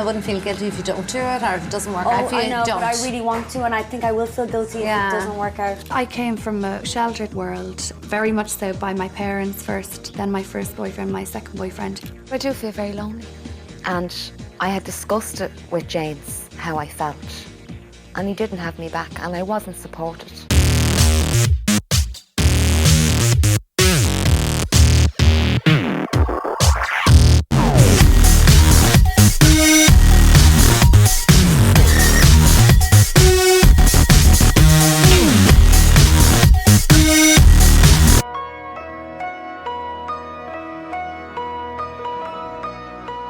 wouldn't feel guilty if you don't do it or if it doesn't work out. I know, but I really want to, and I think I will feel guilty if it doesn't work out. I came from a sheltered world, very much so by my parents first, then my first boyfriend, my second boyfriend. I do feel very lonely. And I had discussed it with James, how I felt. And he didn't have me back, and I wasn't supported.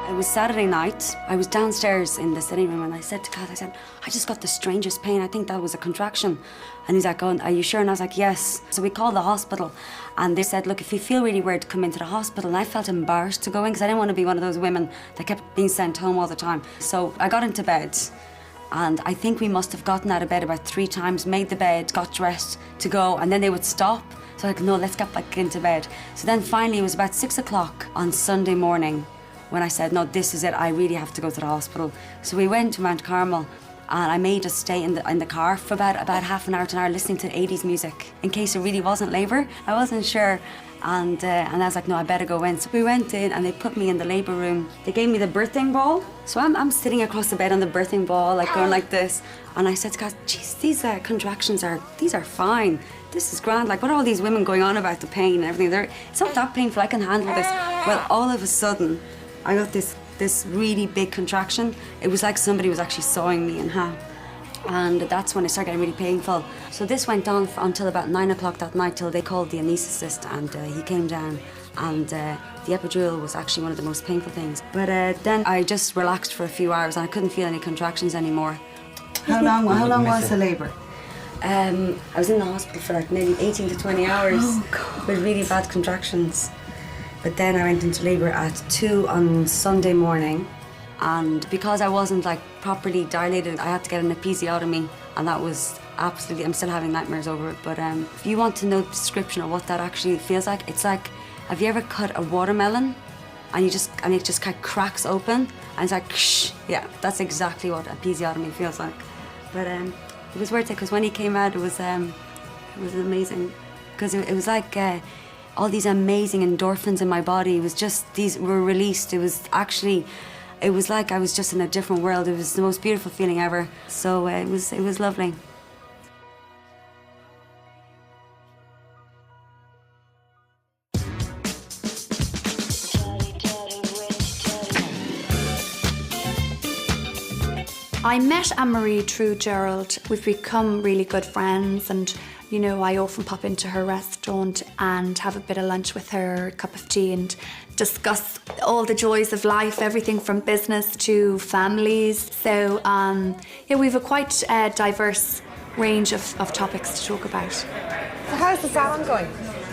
It was Saturday night. I was downstairs in the sitting room and I said to Kath, I just got the strangest pain. I think that was a contraction. And he's like, oh, are you sure? And I was like, yes. So we called the hospital and they said, look, if you feel really weird, come into the hospital. And I felt embarrassed to go in because I didn't want to be one of those women that kept being sent home all the time. So I got into bed and I think we must have gotten out of bed about 3 times, made the bed, got dressed to go, and then they would stop. So I was like, no, let's get back into bed. So then finally it was about 6 o'clock on Sunday morning when I said, no, this is it, I really have to go to the hospital. So we went to Mount Carmel and I made us stay in the car for about half an hour to an hour listening to 80s music in case it really wasn't labour. I wasn't sure. And I was like, no, I better go in. So we went in and they put me in the labour room. They gave me the birthing ball. So I'm sitting across the bed on the birthing ball, like going like this. And I said to God, geez, these contractions are fine. This is grand. Like, what are all these women going on about the pain and everything? It's not that painful, I can handle this. Well, all of a sudden, I got this really big contraction. It was like somebody was actually sawing me in half. And that's when it started getting really painful. So this went on until about 9 o'clock that night till they called the anaesthetist and he came down and the epidural was actually one of the most painful things. But then I just relaxed for a few hours and I couldn't feel any contractions anymore. How long was the labour? I was in the hospital for like maybe 18 to 20 hours with really bad contractions. But then I went into labour at 2 on Sunday morning, and because I wasn't like properly dilated, I had to get an episiotomy, and that was absolutely, I'm still having nightmares over it. But if you want to know the description of what that actually feels like, it's like, have you ever cut a watermelon and it just kind of cracks open and it's like, shh, yeah, that's exactly what episiotomy feels like. But it was worth it because when he came out, it was amazing because it was like. All these amazing endorphins in my body. It was just, these were released. It was like I was just in a different world. It was the most beautiful feeling ever. So it was lovely. I met Anne-Marie through Gerald. We've become really good friends and you know, I often pop into her restaurant and have a bit of lunch with her, a cup of tea and discuss all the joys of life, everything from business to families. So yeah, we've a quite diverse range of topics to talk about. So how's the salon going?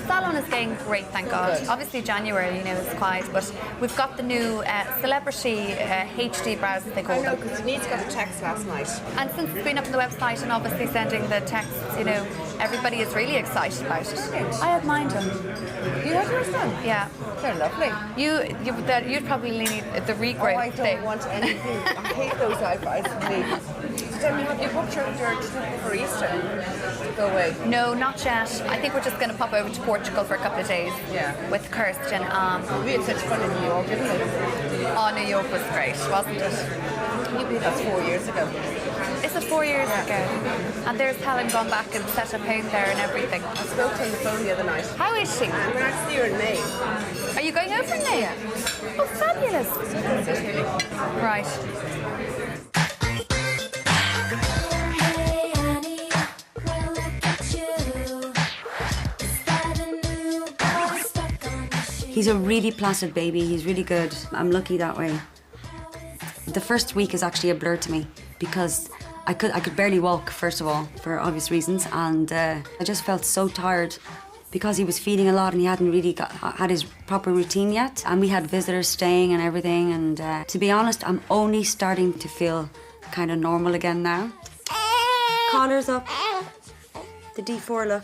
Salon is going great, thank God. Good. Obviously January, you know, is quiet, but we've got the new celebrity HD brows, they call them. I know, because Denise got a text last night. And since it's been up on the website and obviously sending the texts, you know, everybody is really excited about it. I have mine done. You have yours done? Yeah. They're lovely. You'd probably need the regrade I thing. don't want anything. I hate those eyebrows. So tell me, have you booked your trip for Easter to go away? No, not yet. I think we're just going to pop over to Portugal for a couple of days with Kirsten. We had such fun in New York, didn't we? Oh, New York was great, wasn't it? That's 4 years ago. Is it 4 years ago? And there's Helen gone back and set up home there and everything. I spoke to her on the phone the other night. How is she? We're going to see her in May. Are you going over in May? Yeah. Oh, fabulous. Right. He's a really placid baby. He's really good. I'm lucky that way. The first week is actually a blur to me because I could barely walk, first of all, for obvious reasons, and I just felt so tired because he was feeding a lot and he hadn't really had his proper routine yet, and we had visitors staying and everything, and to be honest, I'm only starting to feel kind of normal again now. Collar's up. The D4 look.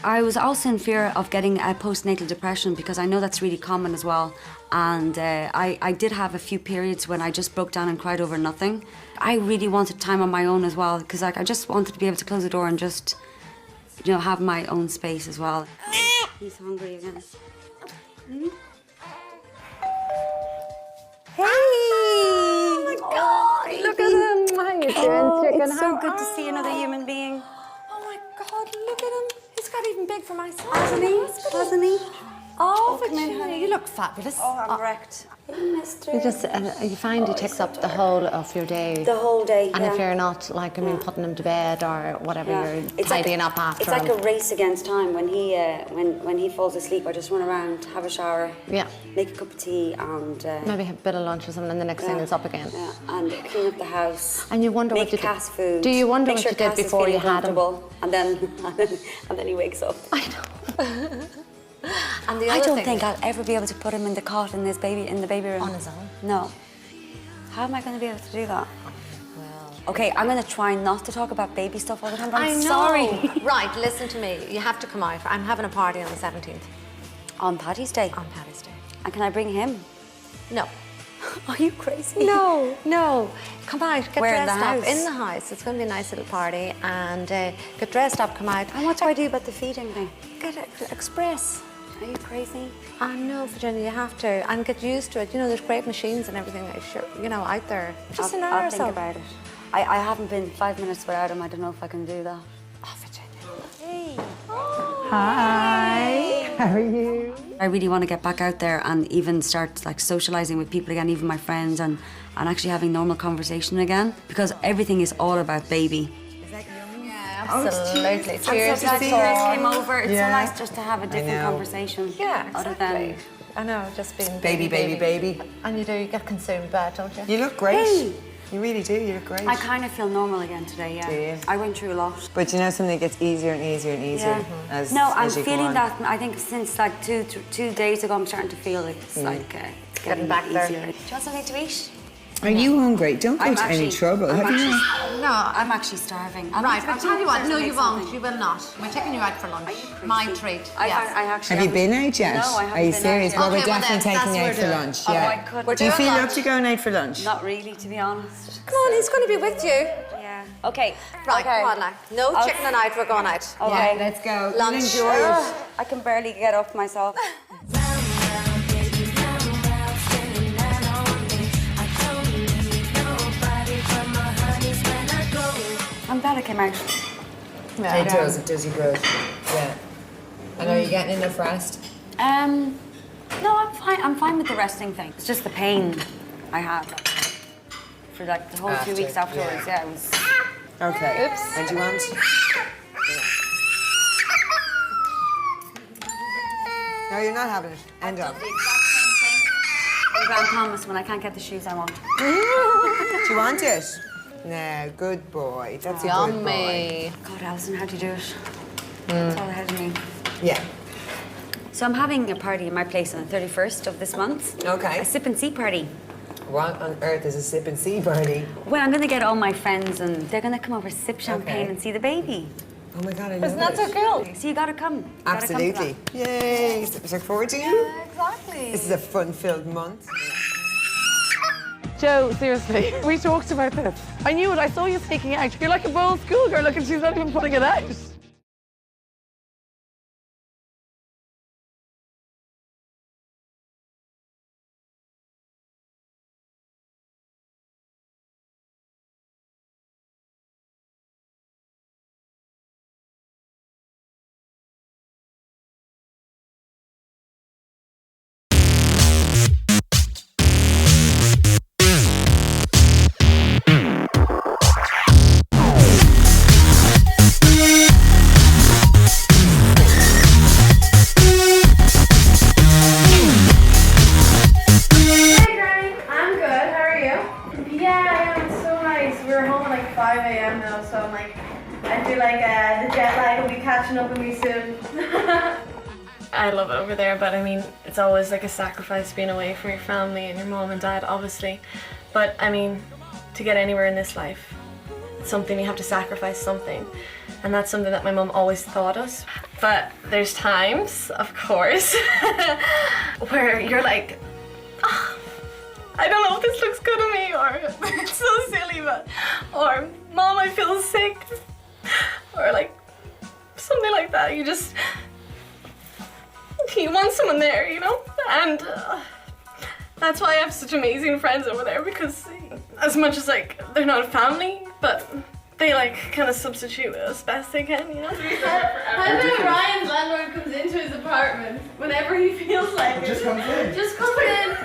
I was also in fear of getting postnatal depression because I know that's really common as well. And I did have a few periods when I just broke down and cried over nothing. I really wanted time on my own as well because like I just wanted to be able to close the door and just, you know, have my own space as well. He's hungry again. Hey! Oh my God! Look at him. How you doing, chicken? It's so good to see another human being. Oh my God, look at him. He's got even big for my size. Hasn't he? Hasn't he? Oh, Virginia, you look fabulous. Oh, I'm wrecked. You just you find it takes up the whole of your day. The whole day, And yeah. if you're not, like, I mean, putting him to bed or whatever, you're It's tidying up after It's like him. a race against time. When he when he falls asleep, I just run around, have a shower, Yeah. make a cup of tea, and Maybe have a bit of lunch or something, and the next thing it's up again. yeah, and clean up the house. And you wonder make what you did. Cass food. Do you wonder make what sure you did Cass is before you feeling had him? comfortable, and then he wakes up. I know. And the I other don't thing think I'll ever be able to put him in the cot in the baby room On his own? No. How am I going to be able to do that? Okay, I'm going to try not to talk about baby stuff all the time, but I'm sorry. Right, listen to me. You have to come out. I'm having a party on the 17th. On Paddy's Day. On Paddy's Day. And can I bring him? No. Are you crazy? No, no. Come out, get Where, in dressed the up. house? In the house. It's going to be a nice little party. And get dressed up, come out. And what do I do about the feeding thing? Get express. Are you crazy? I know, Virginia, you have to. And get used to it. You know, there's great machines and everything, you know, out there. Just an hour I'll or think so. about it. I haven't been 5 minutes without him. I don't know if I can do that. Oh, Virginia. Hey. Hi, how are you? I really want to get back out there and even start like socializing with people again, even my friends, and actually having normal conversation again, because everything is all about baby. Absolutely. Cheers. I'm so glad you guys came over. It's Yeah. so nice just to have a different know. conversation. Yeah, Other exactly. than I know, just being Baby. And you do, you get consumed by it, don't you? You look great. Hey. You really do, you look great. I kind of feel normal again today, yeah. Do you? I went through a lot. But you know something, it gets easier and easier and easier as No, I'm as you go feeling on. that. I think since like two days ago, I'm starting to feel like it's like it's getting back there. easier. Do you want something to eat? Are you hungry? Don't go I'm to any actually- trouble. I'm Have you? actually- No, I'm actually starving. right, I'll tell you what, no you won't, Something. you will not. We're taking you out for lunch. crazy? My treat, I yes. actually Have you haven't- been out yet? No, I haven't Are you been out serious? yet. Well, we're Okay, well definitely then, taking that's you what out for we're lunch. Oh, Yeah. I could. We're Do you doing feel lunch. up to going out for lunch? Not really, to be honest. Come on, he's going to be with you. Yeah. Okay. Right, okay. come on now. No I'll- chicken and out, we're going out. Okay. Yeah, let's go. Lunch. You'll enjoy it. I can barely get up myself. I'm glad I came out. It does you good. Yeah. And are you getting enough rest? No, I'm fine. I'm fine with the resting thing. It's just the pain I had for like the whole After, 2 weeks afterwards. Yeah, it was. Okay. Oops. And do you want? No, you're not having it. End up. The exact same thing. In Grand Thomas when I can't get the shoes I want. Do you want it? No, good boy. That's a good boy. Yummy. God, Alison, how'd you do it? It's all ahead of me. Yeah. So I'm having a party in my place on the 31st of this month. Okay. A sip and see party. What on earth is a sip and see party? Well, I'm going to get all my friends and they're going to come over, sip champagne Okay. and see the baby. Oh my god, I love Isn't that it. so cool? So you got to come. You gotta come to Absolutely. Yay. So look forward to you. Exactly. This is a fun-filled month. Joe, seriously, we talked about this. I knew it. I saw you sneaking out. You're like a bold schoolgirl. Look, and she's not even putting it out. Hey Granny, I'm good. How are you? Yeah, I am. It's so nice. We were home at like 5 a.m. now, so I'm like, I feel like the jet lag will be catching up with me soon. I love it over there, but I mean, it's always like a sacrifice being away from your family and your mom and dad, obviously. But I mean, to get anywhere in this life, it's something you have to sacrifice something. And that's something that my mum always taught us. But there's times, of course, where you're like, oh, I don't know if this looks good on me, or it's so silly, but, or Mom, I feel sick, or like something like that. You want someone there, you know? And that's why I have such amazing friends over there, because as much as like they're not a family, but they like kind of substitute as best they can, you know? I bet Ryan's landlord comes into his apartment whenever he feels like it. Just comes in. Just comes in.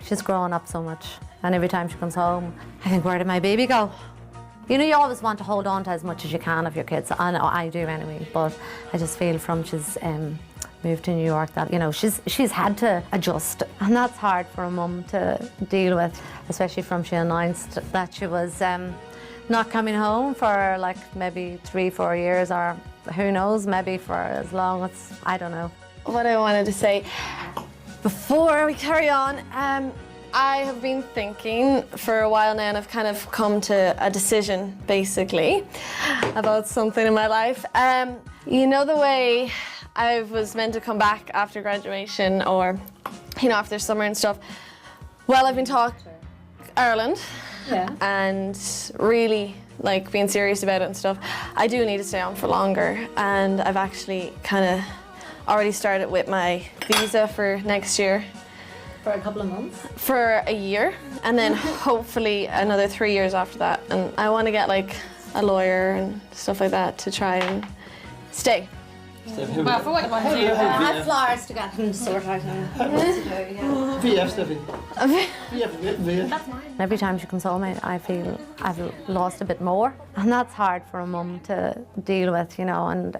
She's grown up so much, and every time she comes home, I think, where did my baby go? You know, you always want to hold on to as much as you can of your kids. I know I do anyway, but I just feel from she's moved to New York that, you know, she's had to adjust, and that's hard for a mum to deal with, especially from she announced that she was not coming home for like maybe 3-4 years, or who knows, maybe for as long as, I don't know. What I wanted to say before we carry on, I have been thinking for a while now, and I've kind of come to a decision basically about something in my life. You know, the way I was meant to come back after graduation, or, you know, after summer and stuff. Well, I've been talking Ireland. Yeah. And really like being serious about it and stuff. I do need to stay on for longer, and I've actually kind of already started with my visa for next year. For a couple of months? For a year, and then hopefully another 3 years after that. And I want to get like a lawyer and stuff like that to try and stay. Well, for what you want to do, I have flowers to get him sorted out. Every time she comes home, I feel I've lost a bit more, and that's hard for a mum to deal with, you know, and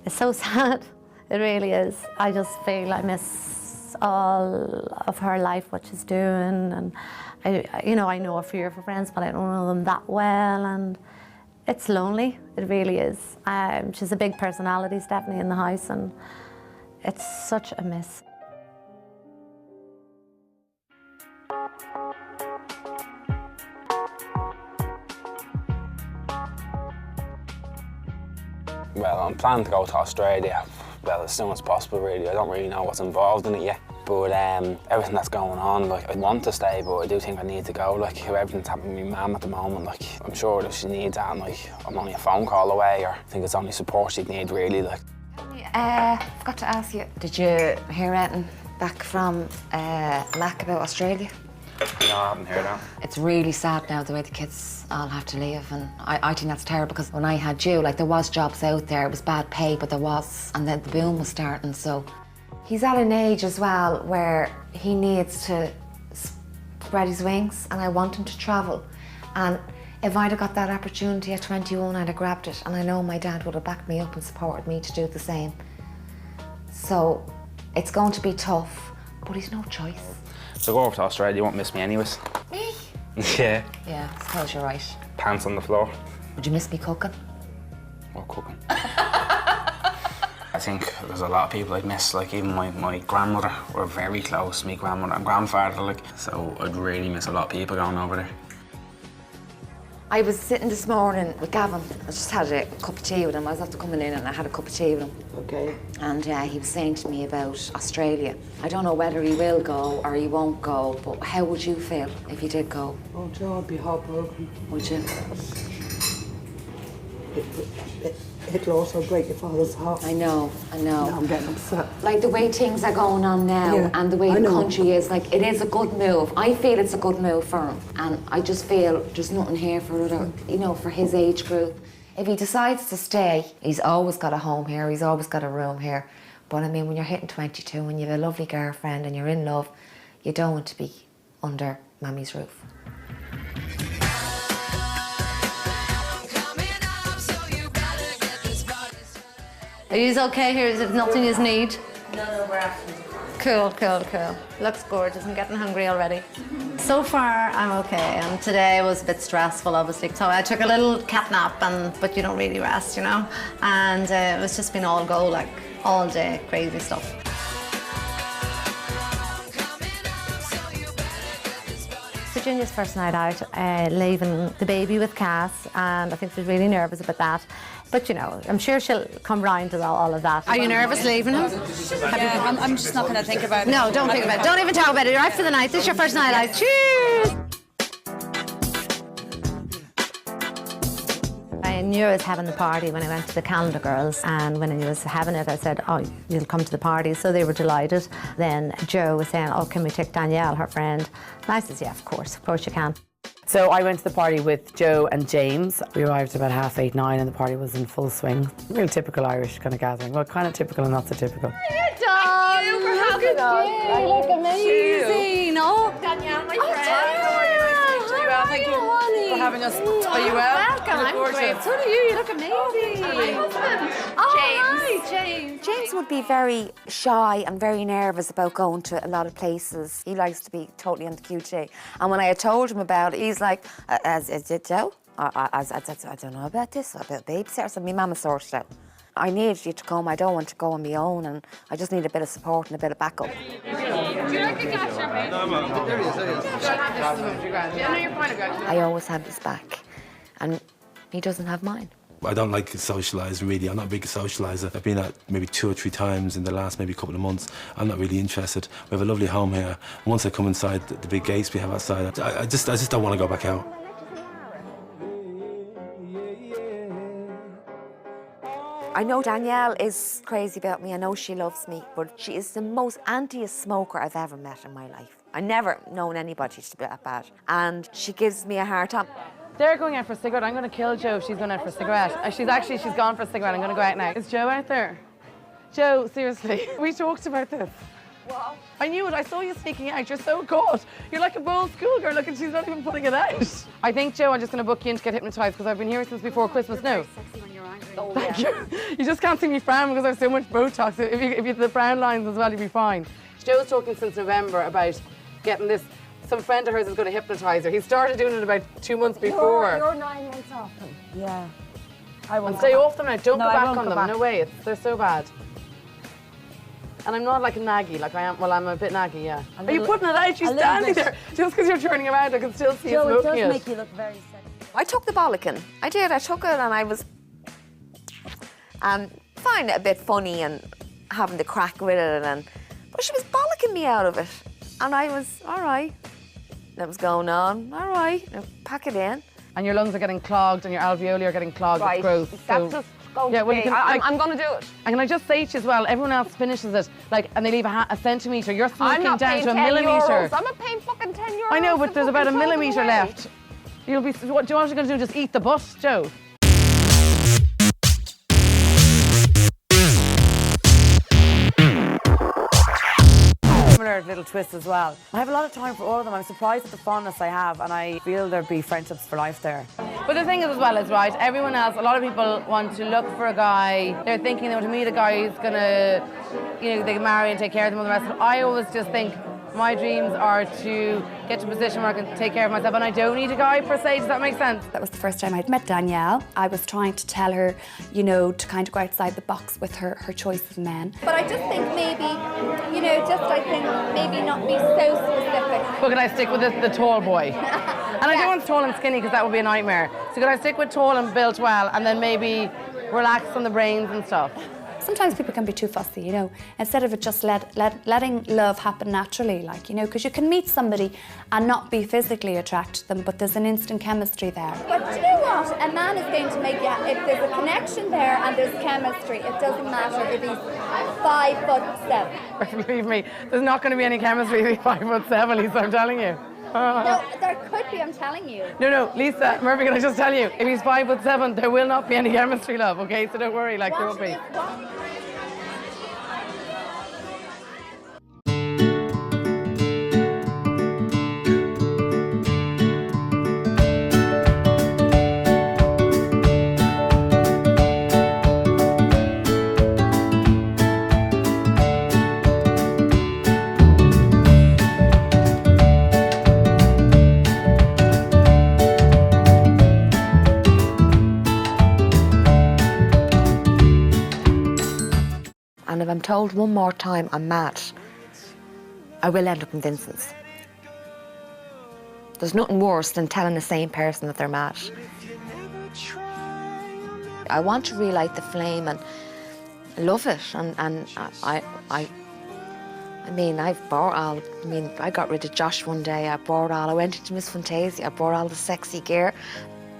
it's so sad. It really is. I just feel I miss all of her life, what she's doing, and I know a few of her friends, but I don't know them that well, and it's lonely, it really is. She's a big personality, Stephanie, in the house, and it's such a miss. Well, I'm planning to go to Australia, well, as soon as possible, really. I don't really know what's involved in it yet. But everything that's going on, like, I want to stay, but I do think I need to go. Like, everything's happening with my mum at the moment, like, I'm sure that she needs that, and like, I'm only a phone call away, or I think it's only support she'd need, really, like. I forgot to ask you, did you hear anything back from Mac about Australia? No, I haven't heard that. It's really sad now the way the kids all have to leave, and I think that's terrible, because when I had you, like, there was jobs out there, it was bad pay, but there was, and then the boom was starting, so. He's at an age as well where he needs to spread his wings, and I want him to travel. And if I'd have got that opportunity at 21, I'd have grabbed it, and I know my dad would have backed me up and supported me to do the same. So it's going to be tough, but he's no choice. So go over to Australia, you won't miss me anyways. Me? Yeah. Yeah, I suppose you're right. Pants on the floor. Would you miss me cooking? What cooking? I think there's a lot of people I'd miss, like even my grandmother. We're very close, my grandmother and grandfather, like, so I'd really miss a lot of people going over there. I was sitting this morning with Gavin. I just had a cup of tea with him. I was after coming in and I had a cup of tea with him. Okay. And he was saying to me about Australia. I don't know whether he will go or he won't go, but how would you feel if you did go? Oh, Joe, I'd be heartbroken. Would you? It'll also break your father's heart. I know. Now I'm getting upset. Like the way things are going on now, Yeah, and the way I the know. country is, like, it is a good move. I feel it's a good move for him, and I just feel there's nothing here for other, you know, for his age group. If he decides to stay, he's always got a home here, he's always got a room here. But I mean, when you're hitting 22 and you have a lovely girlfriend and you're in love, you don't want to be under Mammy's roof. Are you okay here? Is there nothing you need? No, we're after. Cool. Looks gorgeous. I'm getting hungry already. So far, I'm okay. And today was a bit stressful, obviously. So I took a little cat nap, but you don't really rest, you know? And it was just been all go, like, all day, crazy stuff. Virginia's first night out, leaving the baby with Cass, and I think she was really nervous about that. But you know, I'm sure she'll come round to all of that. Are you nervous leaving him? Yeah, I'm just not going to think about it. No, don't think about it. Don't even talk about it. You're out for the night. This is your first night out. Cheers! I knew I was having the party when I went to the Calendar Girls, and when I was having it I said, oh, you'll come to the party, so they were delighted. Then Joe was saying, oh, can we take Danielle, her friend? And I says, yeah, of course you can. So I went to the party with Joe and James. We arrived about 8:30, 9, and the party was in full swing. Real typical Irish kind of gathering. Well, kind of typical and not so typical. Thank you for having us. You look amazing. Oh, Danielle, my friend. How are you? Nice to meet you. Thank you for having us. Are you well? Welcome. I'm great. So do you. You look amazing. My husband. Oh, James. James. James would be very shy and very nervous about going to a lot of places. He likes to be totally on the QT. And when I had told him about it, he's like, as Joe, I don't know about this, about babysitter. So my mama sorted out. I need you to come. I don't want to go on my own, and I just need a bit of support and a bit of backup. Do you like a glass champagne? No, there is. I always have his back, and he doesn't have mine. I don't like socialising really. I'm not a big socialiser. I've been out maybe 2 or 3 times in the last maybe couple of months. I'm not really interested. We have a lovely home here. Once I come inside the big gates we have outside, I just don't want to go back out. I know Danielle is crazy about me. I know she loves me, but she is the most antiest smoker I've ever met in my life. I never known anybody to be that bad, and she gives me a hard time. They're going out for a cigarette. I'm going to kill Joe if she's going out for a cigarette. She's gone for a cigarette. I'm going to go out now. Is Joe out there? Joe, seriously, we talked about this. What? I knew it. I saw you sneaking out. You're so good. You're like a bold schoolgirl. Look, and she's not even putting it out. I think, Joe, I'm just going to book you in to get hypnotised because I've been here since before Christmas now. Oh, Thank you. You just can't see me frown because I have so much Botox. If you have the frown lines as well, you'll be fine. Joe's talking since November about getting this. Some friend of hers is going to hypnotise her. He started doing it about 2 months before. You're 9 months off them. Yeah. I won't. And stay off them now. Don't go I back won't on go them. back. No way. They're so bad. And I'm not like a naggy, like I am. Well, I'm a bit naggy, yeah. Are you putting it out? She's standing there. Just because you're turning around, I can still see you smoking it. It does make you look very sexy. I took the bollocking. I did. I took it, and I was finding it a bit funny and having the crack with it, but she was bollocking me out of it, and I was all right. That was going on. All right, now pack it in. And your lungs are getting clogged, and your alveoli are getting clogged. Right. It's gross. That's just going yeah, to well, be. you can, I'm going to do it. And can I just say to you as well, everyone else finishes it, and they leave a centimetre. You're I'm smoking not down paying to a 10 millimetre. euros. I'm not paying fucking 10 euros. I know, but there's about a millimetre left. You'll be. What do you want you're going to do? Just eat the bus, Joe? Similar little twist as well. I have a lot of time for all of them. I'm surprised at the fondness I have, and I feel there'd be friendships for life there. But the thing is as well is, right, everyone else, a lot of people want to look for a guy, they're thinking they want to meet a guy who's gonna, they can marry and take care of them and the rest. But I always just think my dreams are to get to a position where I can take care of myself and I don't need a guy per se. Does that make sense? That was the first time I'd met Danielle. I was trying to tell her, to kind of go outside the box with her choice of men. But I just think maybe, maybe not be so specific. But could I stick with the tall boy? And I don't want tall and skinny because that would be a nightmare. So could I stick with tall and built well and then maybe relax on the brains and stuff? Sometimes people can be too fussy, instead of it just letting love happen naturally, because you can meet somebody and not be physically attracted to them, but there's an instant chemistry there. But do you know what? A man is going to make, if there's a connection there and there's chemistry, it doesn't matter if he's 5'7". Believe me, there's not going to be any chemistry if he's 5'7", Lisa, I'm telling you. No, there could be, I'm telling you. No, Lisa, Murphy, can I just tell you, if he's 5'7", there will not be any chemistry, love, okay? So don't worry, there won't be. And if I'm told one more time I'm mad, I will end up in Vincent's. There's nothing worse than telling the same person that they're mad. I want to relight the flame and love it. And I mean, I got rid of Josh one day. I bought all. I went into Miss Fantasia. I bought all the sexy gear,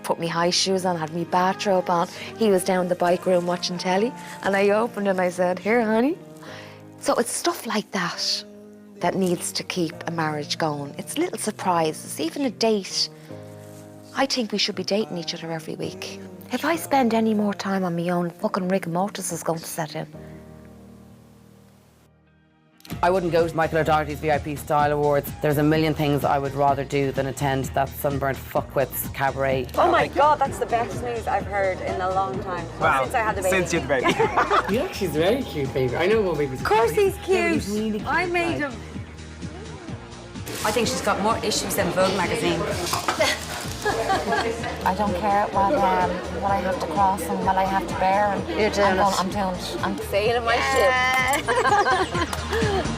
put me high shoes on, had me bathrobe on. He was down in the bike room watching telly, and I opened and I said, "Here, honey." So it's stuff like that that needs to keep a marriage going. It's little surprises, even a date. I think we should be dating each other every week. If I spend any more time on my own, fucking rigor mortis is going to set in. I wouldn't go to Michael O'Doherty's VIP Style Awards. There's a million things I would rather do than attend that sunburnt fuckwits cabaret. Oh my God, that's the best news I've heard in a long time. Wow. Since I had the baby. Since you had the baby. Yeah, she's very cute, baby. I know what baby's. Of course he's cute. Yeah, he's really cute. I made him. I think she's got more issues than Vogue magazine. I don't care what I have to cross and what I have to bear. And You're doing it. I'm doing it. I'm sailing my ship.